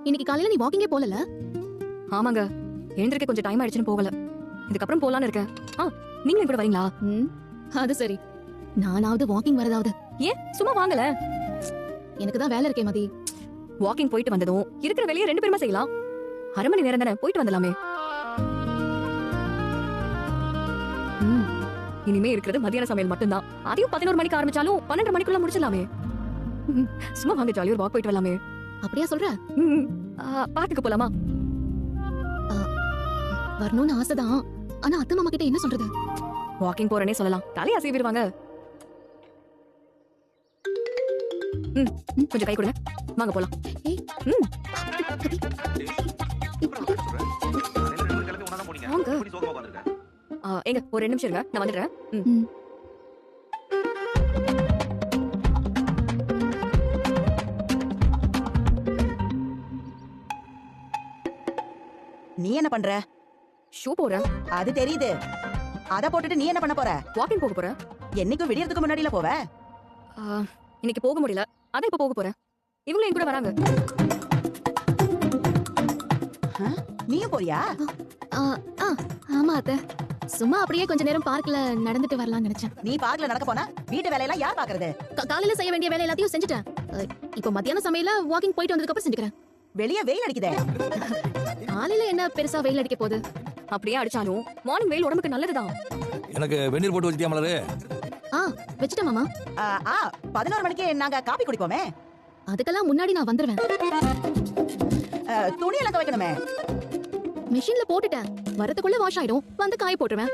இன்னைக்கு காலையில நீ வாக்கிங்கே போகல? ஆமாங்க, எழுந்திருக்க கொஞ்சம் டைம் ஆயிடுச்சுன்னு போகல. இதுக்கப்புறம் போலான்னு இருக்கேன். நீங்களும் கூட வரீங்களா? அது சரி. நானாவது வாக்கிங் வரதாவது. ஏன் சும்மா வாங்கல? எனக்கு தான் வேலை இருக்கே மதி. வாக்கிங் போயிட்டு வந்ததும் இருக்கிற வேலையை 2 பேருமா செய்யலாம். அரை மணி நேரம் தானே, போயிட்டு வந்துடலாமே. இனிமே இருக்கிறது மதியான சமையல் மட்டும்தான். அதையும் 11 மணிக்கு ஆரம்பிச்சாலும் 12 மணிக்குள்ள முடிச்சிடலாமே. சும்மா வாங்க, ஜாலியா ஒரு வாக் போயிட்டு வரலாமே. அப்படியா சொல்ற? பார்க்குக்கு போலாமா? வரணும்னு ஆசைதான். ஆனா அத்தை மாமா கிட்ட என்ன சொல்றது? வாக்கிங் போறேனே சொல்லலாம். தலையா சீவிடுவாங்க. கொஞ்சம் கை கொடுங்க, வாங்க போலாம். எங்க ஒரு 2 நிமிஷம் இருங்க, நான் வந்துடுறேன். நீ என்ன பண்ற? ஷூ போறேன். அது தெரியுது. அத போட்டுட்டு நீ என்ன பண்ண போற? வாக்கிங் போக போறேன். என்னைக்கும் விடியறதுக்கு முன்னாடில போவ? இன்னைக்கு போக முடியல, அதான் இப்ப போக போறேன். இவங்க என் கூட வராங்க. நீயும் போறியா? ஆமா அத்தை, சும்மா அப்படியே கொஞ்ச நேரம் பார்க்ல நடந்துட்டு வரலாம்னு நினைச்சேன். நீ பார்க்ல நடக்க போனா வீட்டு வேலையெல்லாம் யார் பாக்குறது? காலையில செய்ய வேண்டிய வேலை எல்லாத்தையும் செஞ்சுட்டேன். இப்போ மத்தியான சமையல வாக்கிங் போயிட்டு வந்ததுக்கு அப்புறம் செஞ்சுக்கிறேன். வெளிய வெயில் அடிக்குதே. காலையில என்ன பெருசா வெயில் அடிக்க போகுது? அப்படியே அடிச்சாலும் மார்னிங் வெயில் உடம்புக்கு நல்லதுதான். எனக்கு வெந்நீர் போட்டு வச்சிட்டியா மலரு? வெச்சிட்டேன் மாமா. 11 மணிக்கு நாங்க காபி குடிப்போமே. அதுக்கெல்லாம் முன்னாடி நான் வந்துருவேன். துணி எல்லாம் துவைக்கணுமே. மிஷின்ல போட்டுட்டேன், வரதுக்குள்ள வாஷ் ஆயிடும், வந்து காய போட்டுருவேன்.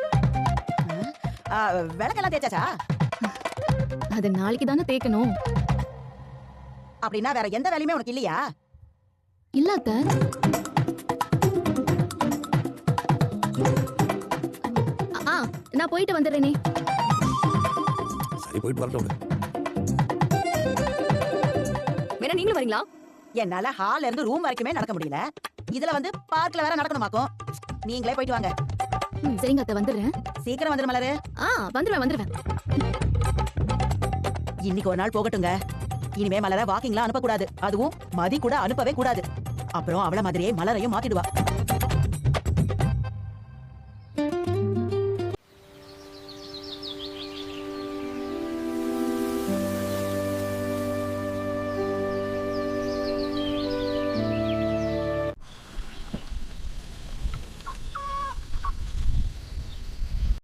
விளக்கெல்லாம் தேய்ச்சாச்சா? அது நாளைக்கு தானே தேய்க்கணும். அப்படின்னா வேற எந்த வேலையுமே உனக்கு இல்லையா? இல்ல அத்தை. நான் போயிட்டு வந்துடுறேனே. சரி, போயிட்டு வரட்டும். வேணா நீங்களும் வரீங்களா? என்னால ஹால்ல இருந்து ரூம் வரைக்குமே நடக்க முடியல. இதுல வந்து பார்க்ல வேற நடக்கணுமாக்கும். நீங்களே போயிட்டு வாங்க. சரிங்க அத்தை, வந்துடுறேன். சீக்கிரம் வந்துரு மலரு. வந்துருவேன். இன்னைக்கு ஒரு நாள் போகட்டுங்க. இனிமே மலரை வாக்கிங்லாம் அனுப்ப கூடாது. அதுவும் மதி கூட அனுப்பவே கூடாது. அப்புறம் அவள மாதிரியே மலரையும் மாத்திடுவா.